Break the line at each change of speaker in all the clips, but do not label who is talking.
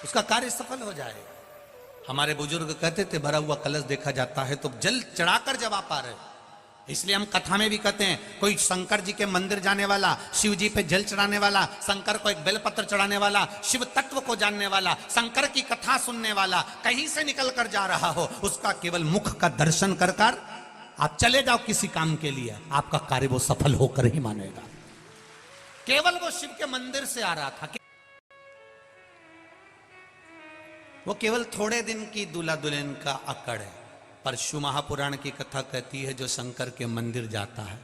उसका कार्य सफल हो जाएगा। हमारे बुजुर्ग कहते थे भरा हुआ कलश देखा जाता है तो जल चढ़ाकर जब आप आ रहे, इसलिए हम कथा में भी कहते हैं कोई शंकर जी के मंदिर जाने वाला, शिव जी पे जल चढ़ाने वाला, शंकर को एक बेलपत्र चढ़ाने वाला, शिव तत्व को जानने वाला, शंकर की कथा सुनने वाला, कहीं से निकल कर जा रहा हो, उसका केवल मुख का दर्शन कर कर आप चले जाओ किसी काम के लिए, आपका कार्य वो सफल होकर ही मानेगा। केवल वो शिव के मंदिर से आ रहा था, वो केवल थोड़े दिन की दूल्हा दुल्हन का अकड़ है। पर शिव महापुराण की कथा कहती है जो शंकर के मंदिर जाता है,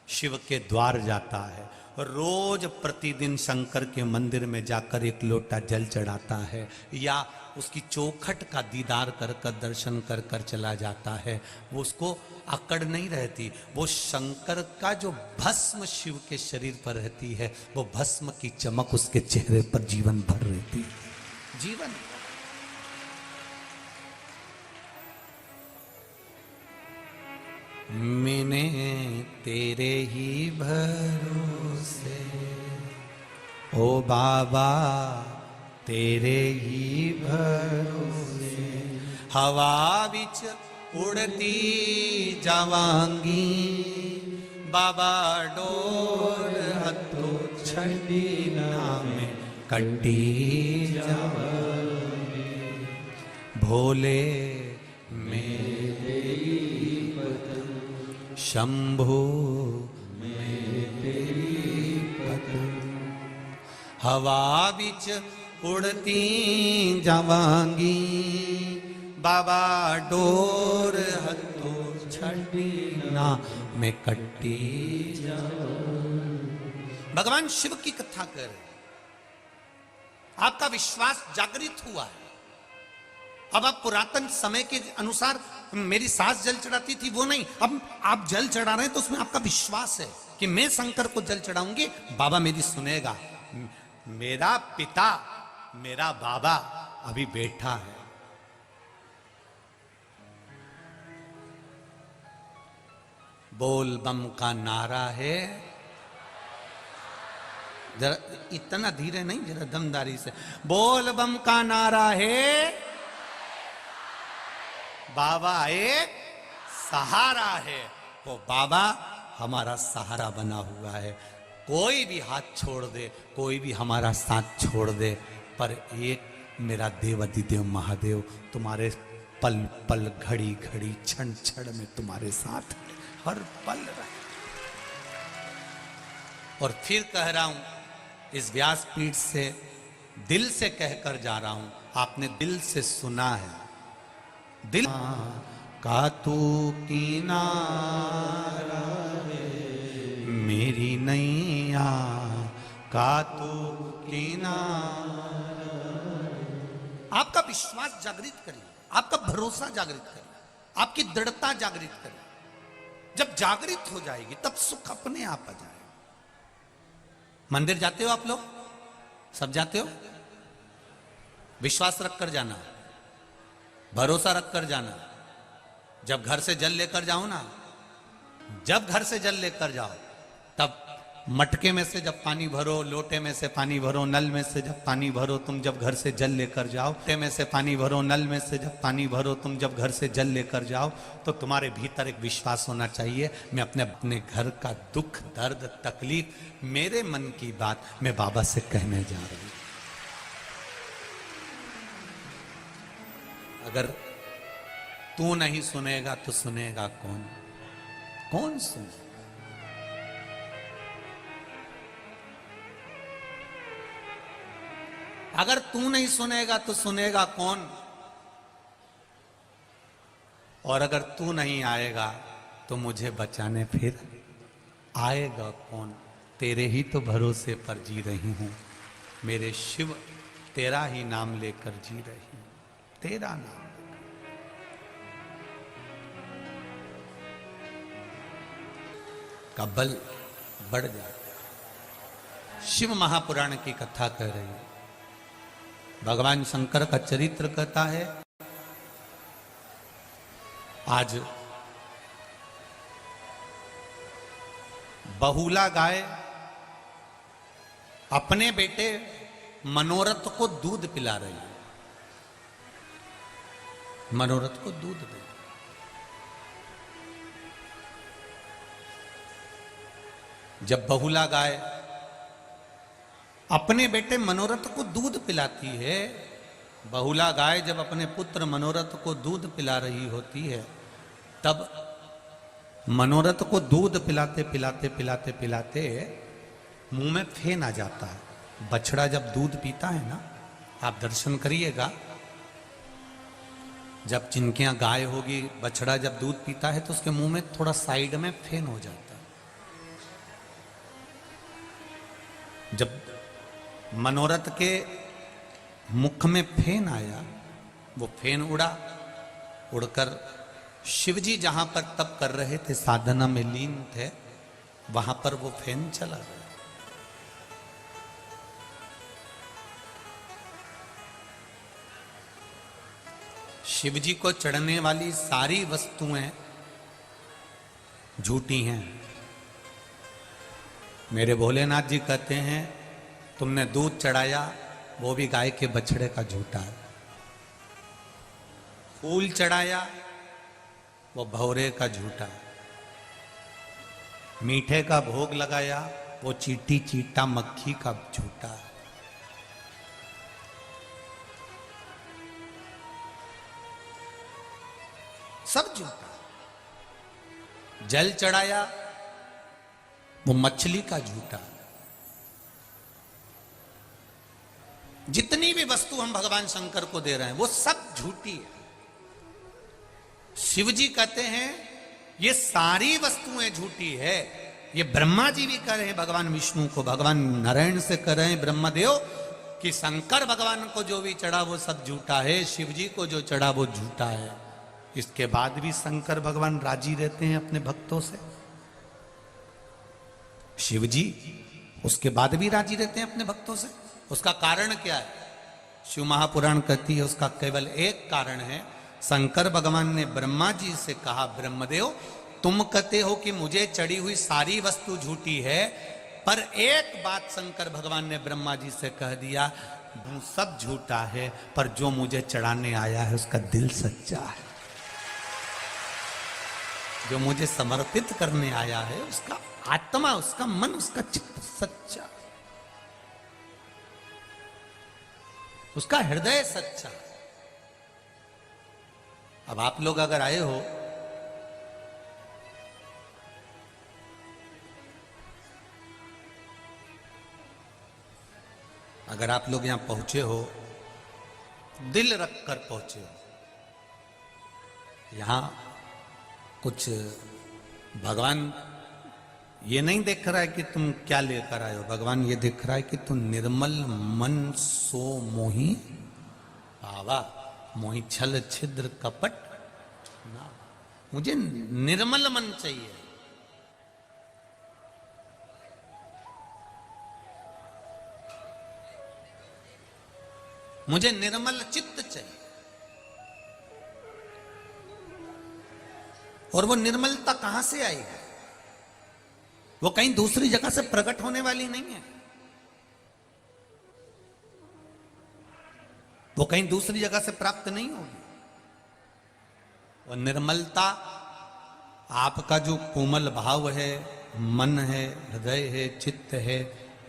शिव के द्वार जाता है, रोज प्रतिदिन शंकर के मंदिर में जाकर एक लोटा जल चढ़ाता है या उसकी चौखट का दीदार कर कर दर्शन कर कर चला जाता है, वो उसको अकड़ नहीं रहती। वो शंकर का जो भस्म शिव के शरीर पर रहती है, वो भस्म की चमक उसके चेहरे पर जीवन भर रहती है। जीवन मैंने तेरे ही भरोसे ओ बाबा तेरे ही भरोसे हवा बिच उड़ती जावांगी बाबा डोर हथो छड़ी नामे कट्टी जावांगी भोले शंभो मैं तेरी पतंग हवा बिच उड़ती जावांगी बाबा डोर हथो छड़ी ना मैं कट्टी जावांगी। भगवान शिव की कथा कर, आपका विश्वास जागृत हुआ है। अब आप पुरातन समय के अनुसार मेरी सास जल चढ़ाती थी वो नहीं, अब आप जल चढ़ा रहे हैं तो उसमें आपका विश्वास है कि मैं शंकर को जल चढ़ाऊंगी, बाबा मेरी सुनेगा। मेरा पिता मेरा बाबा अभी बैठा है, बोल बम का नारा है। जरा इतना धीरे नहीं, जरा दमदारी से बोल बम का नारा है। बाबा एक सहारा है, वो बाबा हमारा सहारा बना हुआ है। कोई भी हाथ छोड़ दे, कोई भी हमारा साथ छोड़ दे, पर एक मेरा देवाधिदेव महादेव तुम्हारे पल पल घड़ी घड़ी क्षण क्षण में तुम्हारे साथ हर पल रहे। और फिर कह रहा हूं इस व्यासपीठ से, दिल से कहकर जा रहा हूं, आपने दिल से सुना है। दिल का तू किनारा मेरी नैया का तू किनारा। आपका विश्वास जागृत करिए, आपका भरोसा जागृत करिए, आपकी दृढ़ता जागृत करिए। जब जागृत हो जाएगी तब सुख अपने आप आ जाएगा। मंदिर जाते हो आप लोग, सब जाते हो, विश्वास रखकर जाना, भरोसा रखकर जाना। जब घर से जल लेकर जाओ ना, जब घर से जल लेकर जाओ, तब मटके में से जब पानी भरो, लोटे में से पानी भरो, नल में से जब पानी भरो, तुम जब घर से जल लेकर जाओ, लोटे में से पानी भरो, नल में से जब पानी भरो, तुम जब घर से जल लेकर जाओ, तो तुम्हारे भीतर एक विश्वास होना चाहिए, मैं अपने घर का दुख दर्द तकलीफ, मेरे मन की बात मैं बाबा से कहने जा रही हूं। अगर तू नहीं सुनेगा तो सुनेगा कौन? कौन सुने? अगर तू नहीं सुनेगा तो सुनेगा कौन? और अगर तू नहीं आएगा तो मुझे बचाने फिर आएगा कौन? तेरे ही तो भरोसे पर जी रही हूं मेरे शिव, तेरा ही नाम लेकर जी रही हूं, तेरा नाम का बल बढ़ जाता। शिव महापुराण की कथा कह रही है, भगवान शंकर का चरित्र कहता है। आज बहुला गाय अपने बेटे मनोरथ को दूध पिला रही है। मनोरथ को दूध दे। जब बहुला गाय अपने बेटे मनोरथ को दूध पिलाती है, बहुला गाय जब अपने पुत्र मनोरथ को दूध पिला रही होती है, तब मनोरथ को दूध पिलाते पिलाते पिलाते पिलाते मुंह में फेन आ जाता है। बछड़ा जब दूध पीता है ना, आप दर्शन करिएगा, जब जिनके यहाँ गाय होगी, बछड़ा जब दूध पीता है तो उसके मुंह में थोड़ा साइड में फेन हो जाता है। जब मनोरथ के मुख में फेन आया, वो फेन उड़ा, उड़कर शिवजी जहां पर तप कर रहे थे, साधना में लीन थे, वहां पर वो फेन चला गया। शिवजी को चढ़ने वाली सारी वस्तुएं झूठी हैं। मेरे भोलेनाथ जी कहते हैं, तुमने दूध चढ़ाया, वो भी गाय के बछड़े का झूठा है। फूल चढ़ाया, वो भौरे का झूठा है। मीठे का भोग लगाया, वो चीटी चीटा मक्खी का झूठा है। सब झूठा। जल चढ़ाया, वो मछली का झूठा है। जितनी भी वस्तु हम भगवान शंकर को दे रहे हैं, वो सब झूठी है। शिव जी कहते हैं ये सारी वस्तुएं झूठी है। ये ब्रह्मा जी भी कह रहे हैं भगवान विष्णु को, भगवान नारायण से कह रहे हैं ब्रह्मदेव कि शंकर भगवान को जो भी चढ़ा वो सब झूठा है, शिव जी को जो चढ़ा वो झूठा है। इसके बाद भी शंकर भगवान राजी रहते हैं अपने भक्तों से। शिव जी उसके बाद भी राजी रहते हैं अपने भक्तों से। उसका कारण क्या है? शिव महापुराण कहती है उसका केवल एक कारण है। शंकर भगवान ने ब्रह्मा जी से कहा, ब्रह्मदेव तुम कहते हो कि मुझे चढ़ी हुई सारी वस्तु झूठी है, पर एक बात शंकर भगवान ने ब्रह्मा जी से कह दिया, सब झूठा है, पर जो मुझे चढ़ाने आया है उसका दिल सच्चा है। जो मुझे समर्पित करने आया है उसका आत्मा, उसका मन, उसका चित्त सच्चा, उसका हृदय सच्चा। अब आप लोग अगर आए हो, अगर आप लोग यहां पहुंचे हो, दिल रख कर पहुंचे हो, यहां कुछ भगवान ये नहीं देख रहा है कि तुम क्या लेकर आए हो, भगवान ये देख रहा है कि तुम निर्मल मन सो मोही आवा, मोही छल छिद्र कपट ना। मुझे निर्मल मन चाहिए, मुझे निर्मल चित्त चाहिए। और वो निर्मलता कहां से आएगी? वो कहीं दूसरी जगह से प्रकट होने वाली नहीं है। वो कहीं दूसरी जगह से प्राप्त नहीं होगी। वो निर्मलता आपका जो कोमल भाव है, मन है, हृदय है, चित्त है,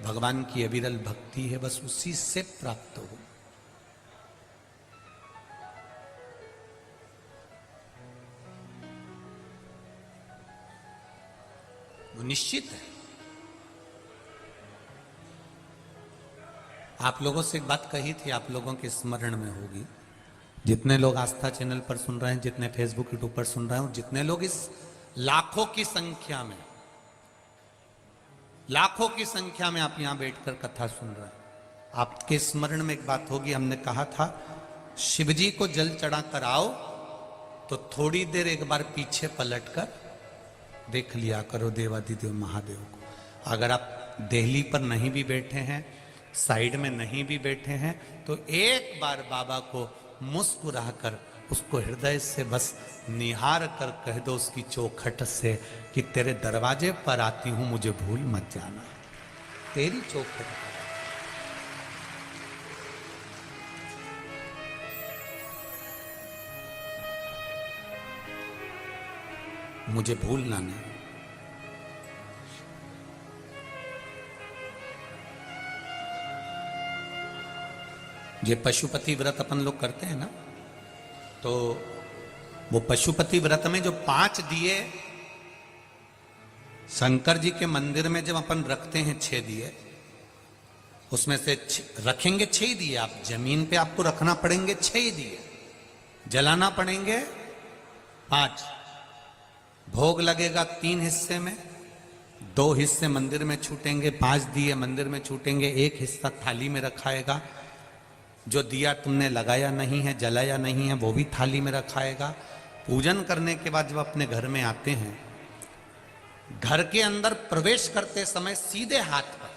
भगवान की अविरल भक्ति है, बस उसी से प्राप्त हो। वो निश्चित है। आप लोगों से एक बात कही थी, आप लोगों के स्मरण में होगी, जितने लोग आस्था चैनल पर सुन रहे हैं, जितने फेसबुक यूट्यूब पर सुन रहे हैं, जितने लोग इस लाखों की संख्या में, लाखों की संख्या में आप यहां बैठकर कथा सुन रहे हैं, आपके स्मरण में एक बात होगी। हमने कहा था शिवजी को जल चढ़ा कर आओ तो थोड़ी देर एक बार पीछे पलटकर देख लिया करो देवादिदेव महादेव को। अगर आप दिल्ली पर नहीं भी बैठे हैं, साइड में नहीं भी बैठे हैं, तो एक बार बाबा को मुस्कुरा कर उसको हृदय से बस निहार कर कह दो उसकी चौखट से कि तेरे दरवाजे पर आती हूं, मुझे भूल मत जाना, तेरी चौखट पर। मुझे भूलना नहीं। ये पशुपति व्रत अपन लोग करते हैं ना, तो वो पशुपति व्रत में जो 5 दिए शंकर जी के मंदिर में जब अपन रखते हैं 6 दिए, उसमें से रखेंगे 6 दिए। आप जमीन पे आपको रखना पड़ेंगे 6 दिए, जलाना पड़ेंगे 5, भोग लगेगा 3 हिस्से में, 2 हिस्से मंदिर में छूटेंगे, 5 दिए मंदिर में छूटेंगे, 1 हिस्सा थाली में रखाएगा। जो दिया तुमने लगाया नहीं है, जलाया नहीं है, वो भी थाली में रखाएगा। पूजन करने के बाद जब अपने घर में आते हैं, घर के अंदर प्रवेश करते समय सीधे हाथ पर,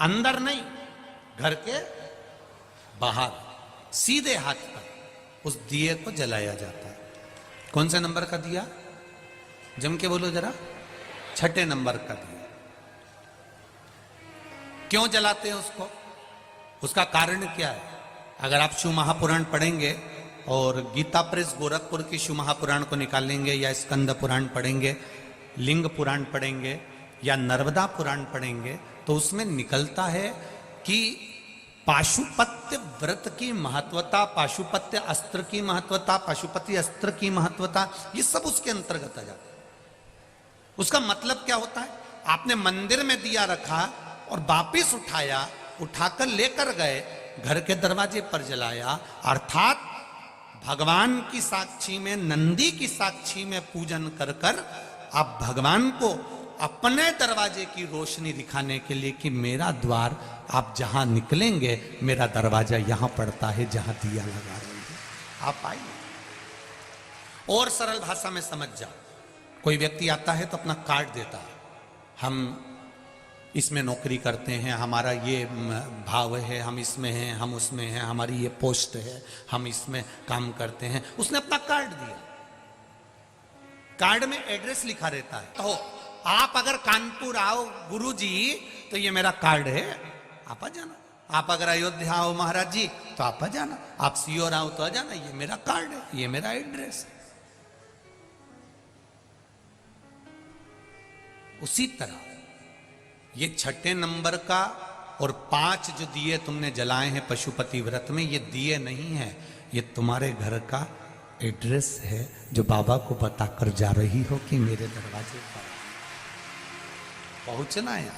अंदर नहीं, घर के बाहर सीधे हाथ पर उस दिए को जलाया जाता है। कौन से नंबर का दिया? जम के बोलो जरा। 6ठे नंबर का दिया। क्यों जलाते हैं उसको? उसका कारण क्या है? अगर आप शिव महापुराण पढ़ेंगे और गीता प्रेस गोरखपुर की शिव महापुराण को निकालेंगे, या स्कंद पुराण पढ़ेंगे, लिंग पुराण पढ़ेंगे, या नर्मदा पुराण पढ़ेंगे, तो उसमें निकलता है कि पाशुपत्य व्रत की महत्वता, पाशुपत्य अस्त्र की महत्वता, पाशुपति अस्त्र की महत्वता, ये सब उसके अंतर्गत आ जाता है। उसका मतलब क्या होता है? आपने मंदिर में दिया रखा और वापिस उठाया, उठाकर लेकर गए, घर के दरवाजे पर जलाया, अर्थात भगवान की साक्षी में, नंदी की साक्षी में पूजन कर कर आप भगवान को अपने दरवाजे की रोशनी दिखाने के लिए कि मेरा द्वार, आप जहां निकलेंगे मेरा दरवाजा यहां पड़ता है जहां दिया लगा रहे हैं, आप आइए। और सरल भाषा में समझ जाओ, कोई व्यक्ति आता है तो अपना कार्ड देता है, हम इसमें नौकरी करते हैं, हमारा ये भाव है, हम इसमें हैं, हम उसमें हैं, हमारी ये पोस्ट है, हम इसमें काम करते हैं। उसने अपना कार्ड दिया, कार्ड में एड्रेस लिखा रहता है। तो आप अगर कानपुर आओ गुरुजी तो ये मेरा कार्ड है, आप आ जाना। आप अगर अयोध्या आओ महाराज जी तो आप आ जाना। आप सीओर आओ तो आ जाना, ये मेरा कार्ड है, ये मेरा एड्रेस है। उसी तरह ये 6ठे नंबर का और 5 जो दिए तुमने जलाए हैं पशुपति व्रत में, ये दिए नहीं है, ये तुम्हारे घर का एड्रेस है जो बाबा को बताकर जा रही हो कि मेरे दरवाजे पर पहुंचना है।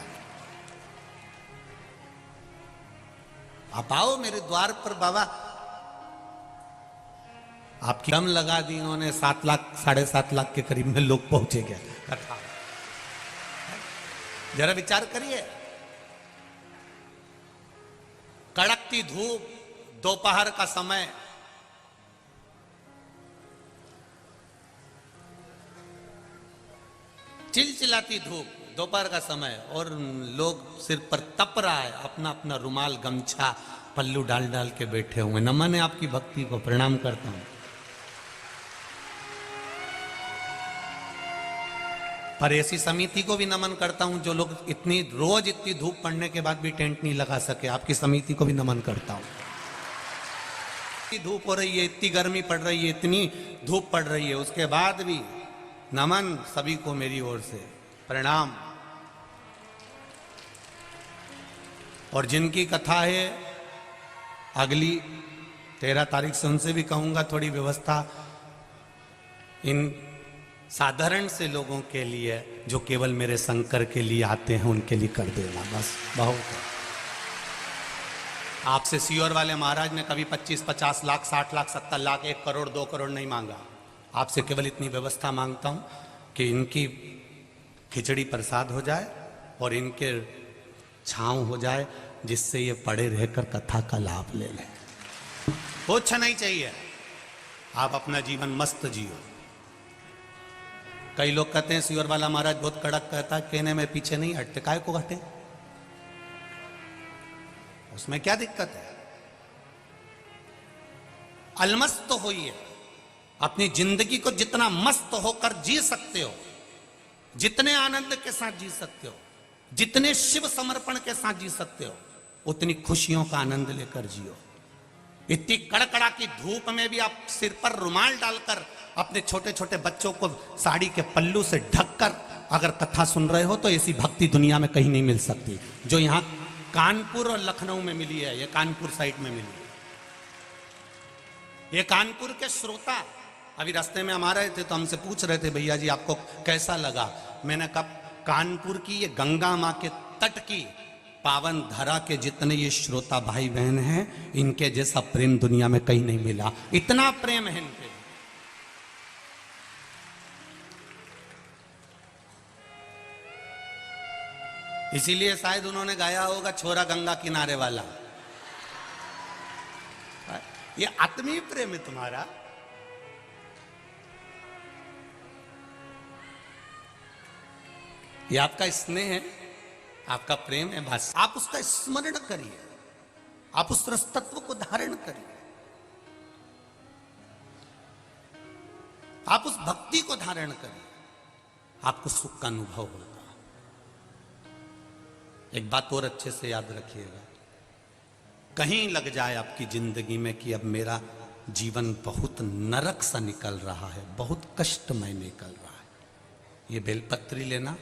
आप आओ मेरे द्वार पर बाबा। आपकी दम लगा दी इन्होंने, 7 लाख 7.5 लाख के करीब में लोग पहुंचे गए कथा। जरा विचार करिए, कड़कती धूप, दोपहर का समय, चिलचिलाती धूप, दोपहर का समय, और लोग सिर पर तप रहा है, अपना अपना रुमाल गमछा पल्लू डाल डाल के बैठे हुए। नमन है आपकी भक्ति को, प्रणाम करता हूं। पर ऐसी समिति को भी नमन करता हूं जो लोग रोज इतनी धूप पड़ने के बाद भी टेंट नहीं लगा सके। आपकी समिति को भी नमन करता हूं। इतनी धूप हो रही है, इतनी गर्मी पड़ रही है, इतनी धूप पड़ रही है, उसके बाद भी नमन सभी को मेरी ओर से, प्रणाम। और जिनकी कथा है अगली 13 तारीख से, उनसे भी कहूंगा थोड़ी व्यवस्था इन साधारण से लोगों के लिए जो केवल मेरे शंकर के लिए आते हैं उनके लिए कर देना, बस बहुत है। आपसे सीओर वाले महाराज ने कभी 25, 50 लाख, 60 लाख, 70 लाख, 1 करोड़, 2 करोड़ नहीं मांगा। आपसे केवल इतनी व्यवस्था मांगता हूं कि इनकी खिचड़ी प्रसाद हो जाए और इनके छांव हो जाए, जिससे ये पड़े रहकर कथा का लाभ ले लें। कुछ नहीं चाहिए, आप अपना जीवन मस्त जियो। कई लोग कहते हैं सीओर वाला महाराज बहुत कड़क कहता है, कहने में पीछे नहीं हटते, काय को हटे, उसमें क्या दिक्कत है? अलमस्त होइए, अपनी जिंदगी को जितना मस्त होकर जी सकते हो, जितने आनंद के साथ जी सकते हो, जितने शिव समर्पण के साथ जी सकते हो, उतनी खुशियों का आनंद लेकर जियो। इतनी कड़कड़ा की धूप में भी आप सिर पर रुमाल डालकर अपने छोटे छोटे बच्चों को साड़ी के पल्लू से ढककर अगर कथा सुन रहे हो तो ऐसी भक्ति दुनिया में कहीं नहीं मिल सकती जो यहां कानपुर और लखनऊ में मिली है। ये कानपुर साइड में मिली है। ये कानपुर के श्रोता अभी रास्ते में हम आ रहे थे तो हमसे पूछ रहे थे, भैया जी आपको कैसा लगा? मैंने कहा कानपुर की ये गंगा मां के तट की पावन धरा के जितने ये श्रोता भाई बहन हैं, इनके जैसा प्रेम दुनिया में कहीं नहीं मिला। इतना प्रेम है इनके। इसीलिए शायद उन्होंने गाया होगा छोरा गंगा किनारे वाला। ये आत्मीय प्रेम है तुम्हारा। ये आपका स्नेह है, आपका प्रेम है। बस आप उसका स्मरण करिए, आप उस रस तत्व को धारण करिए, आप उस भक्ति को धारण करिए, आपको सुख का अनुभव होगा। एक बात और अच्छे से याद रखिएगा, कहीं लग जाए आपकी जिंदगी में कि अब मेरा जीवन बहुत नरक सा निकल रहा है, बहुत कष्टमय निकल रहा है, ये बेलपत्री लेना।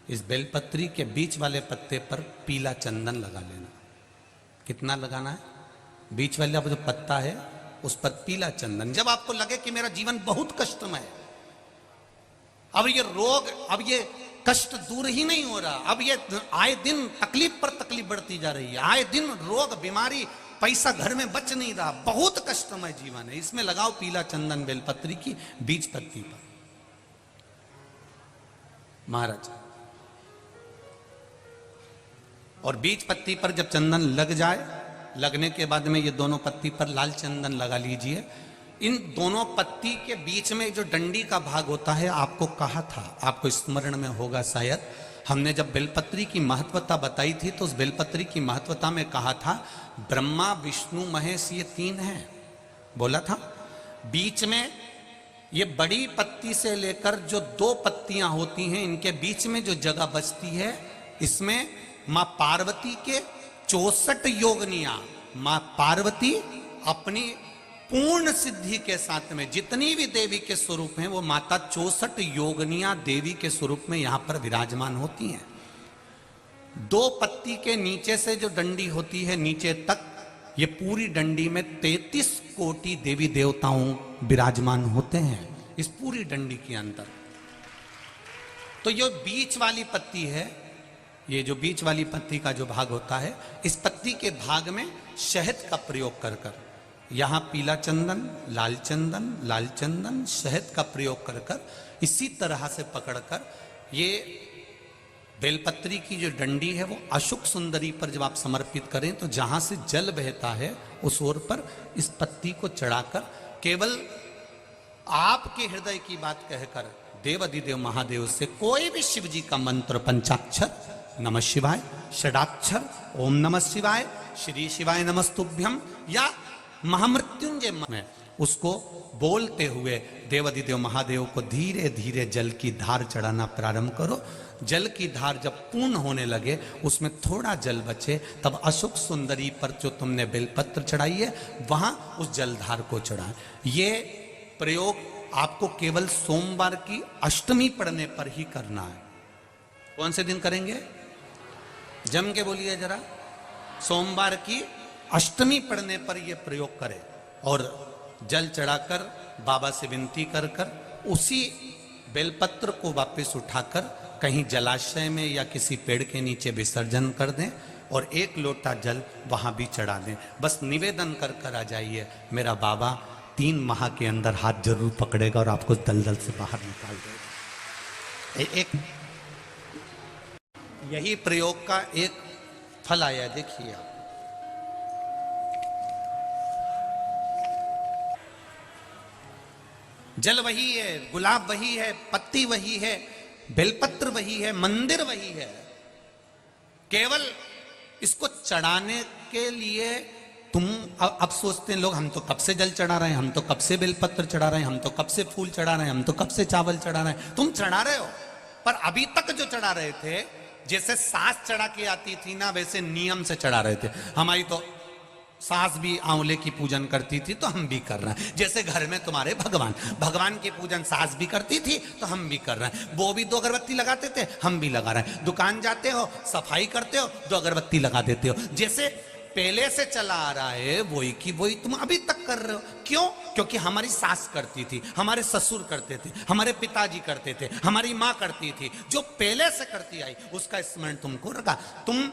इस बेलपत्री के बीच वाले पत्ते पर पीला चंदन लगा लेना। कितना लगाना है? बीच वाला जो पत्ता है उस पर पीला चंदन। जब आपको लगे कि मेरा जीवन बहुत कष्टमय है, अब ये रोग, अब ये कष्ट दूर ही नहीं हो रहा, अब ये आए दिन तकलीफ पर तकलीफ बढ़ती जा रही है, आए दिन रोग बीमारी, पैसा घर में बच नहीं रहा, बहुत कष्टमय जीवन है, इसमें लगाओ पीला चंदन बेलपत्री की बीज पत्ती पर। महाराज, और बीज पत्ती पर जब चंदन लग जाए, लगने के बाद में ये दोनों पत्ती पर लाल चंदन लगा लीजिए। इन दोनों पत्ती के बीच में जो डंडी का भाग होता है, आपको कहा था, आपको स्मरण में होगा शायद, हमने जब बेलपत्री की महत्वता बताई थी तो उस बेलपत्री की महत्वता में कहा था ब्रह्मा विष्णु महेश ये तीन हैं, बोला था। बीच में ये बड़ी पत्ती से लेकर जो दो पत्तियां होती हैं, इनके बीच में जो जगह बचती है, इसमें मां पार्वती के 64 योगनियां, मां पार्वती अपनी पूर्ण सिद्धि के साथ में जितनी भी देवी के स्वरूप हैं, वो माता 64 योगनियां देवी के स्वरूप में यहां पर विराजमान होती हैं। दो पत्ती के नीचे से जो डंडी होती है नीचे तक, ये पूरी डंडी में 33 कोटि देवी देवताओं विराजमान होते हैं इस पूरी डंडी के अंदर। तो ये बीच वाली पत्ती है, ये जो बीच वाली पत्ती का जो भाग होता है, इस पत्ती के भाग में शहद का प्रयोग कर कर, यहां पीला चंदन, लाल चंदन, लाल चंदन, शहद का प्रयोग कर कर, इसी तरह से पकड़कर ये बेलपत्री की जो डंडी है वो अशुक सुंदरी पर जब आप समर्पित करें तो जहां से जल बहता है उस ओर पर इस पत्ती को चढ़ाकर केवल आपके हृदय की बात कहकर देवाधिदेव महादेव से कोई भी शिव जी का मंत्र, पंचाक्षर नमः शिवाय, षडाक्षर ओम नमः शिवाय, श्री शिवाय नमस्तुभ्यम या महामृत्युंजय में, उसको बोलते हुए देवाधिदेव महादेव को धीरे धीरे जल की धार चढ़ाना प्रारंभ करो। जल की धार जब पूर्ण होने लगे, उसमें थोड़ा जल बचे, तब अशुक सुंदरी पर जो तुमने बेलपत्र चढ़ाई है वहां उस जलधार को चढ़ा। ये प्रयोग आपको केवल सोमवार की अष्टमी पढ़ने पर ही करना है। कौन से दिन करेंगे? जम के बोलिए जरा। सोमवार की अष्टमी पढ़ने पर यह प्रयोग करें और जल चढ़ाकर बाबा से विनती कर कर उसी बेलपत्र को वापस उठाकर कहीं जलाशय में या किसी पेड़ के नीचे विसर्जन कर दें और एक लोटा जल वहां भी चढ़ा दें। बस निवेदन कर कर आ जाइए, मेरा बाबा 3 माह के अंदर हाथ जरूर पकड़ेगा और आपको दलदल से बाहर निकाल देगा। एक यही प्रयोग का एक फल आया, देखिए आप। जल वही है, गुलाब वही है, पत्ती वही है, बेलपत्र वही है, मंदिर वही है, केवल इसको चढ़ाने के लिए तुम अब सोचते हैं लोग, हम तो कब से जल चढ़ा रहे हैं, हम तो कब से बेलपत्र चढ़ा रहे हैं, हम तो कब से फूल चढ़ा रहे हैं, हम तो कब से चावल चढ़ा रहे हैं। तुम चढ़ा रहे हो, पर अभी तक जो चढ़ा रहे थे, जैसे सांस चढ़ा के आती थी ना, वैसे नियम से चढ़ा रहे थे। हमारी तो सास भी आंवले की पूजन करती थी तो हम भी कर रहे हैं। जैसे घर में तुम्हारे भगवान, भगवान की पूजन सास भी करती थी तो हम भी कर रहे हैं। वो भी 2 अगरबत्ती लगाते थे, हम भी लगा रहे हैं। दुकान जाते हो, सफाई करते हो, 2 अगरबत्ती लगा देते हो। जैसे पहले से चला आ रहा है वही की वही तुम अभी तक कर रहे हो। क्यों? क्योंकि हमारी सास करती थी, हमारे ससुर करते थे, हमारे पिताजी करते थे, हमारी माँ करती थी। जो पहले से करती आई उसका स्मरण तुमको रखा। तुम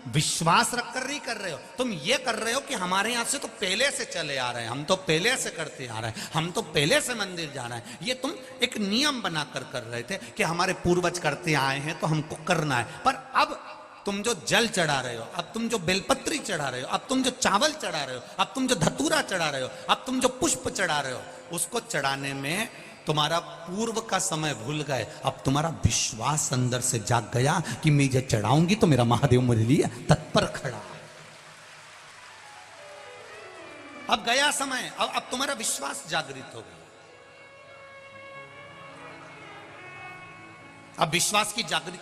विश्वास रखकर नहीं कर रहे हो, तुम ये कर रहे हो कि हमारे यहां से तो पहले से चले आ रहे हैं, हम तो पहले से करते आ रहे हैं, हम तो पहले से मंदिर जा रहे हैं। ये तुम एक नियम बनाकर कर रहे थे कि हमारे पूर्वज करते आए हैं तो हमको करना है। पर अब तुम जो जल चढ़ा रहे हो, अब तुम जो बेलपत्री चढ़ा रहे हो, अब तुम जो चावल चढ़ा रहे हो, अब तुम जो धतूरा चढ़ा रहे हो, अब तुम जो पुष्प चढ़ा रहे हो, उसको चढ़ाने में तुम्हारा पूर्व का समय भूल गए। अब तुम्हारा विश्वास अंदर से जाग गया कि मैं जब चढ़ाऊंगी तो मेरा महादेव मेरे लिए तत्पर खड़ा। अब गया समय, अब तुम्हारा विश्वास जागृत हो गया। अब विश्वास की जागृति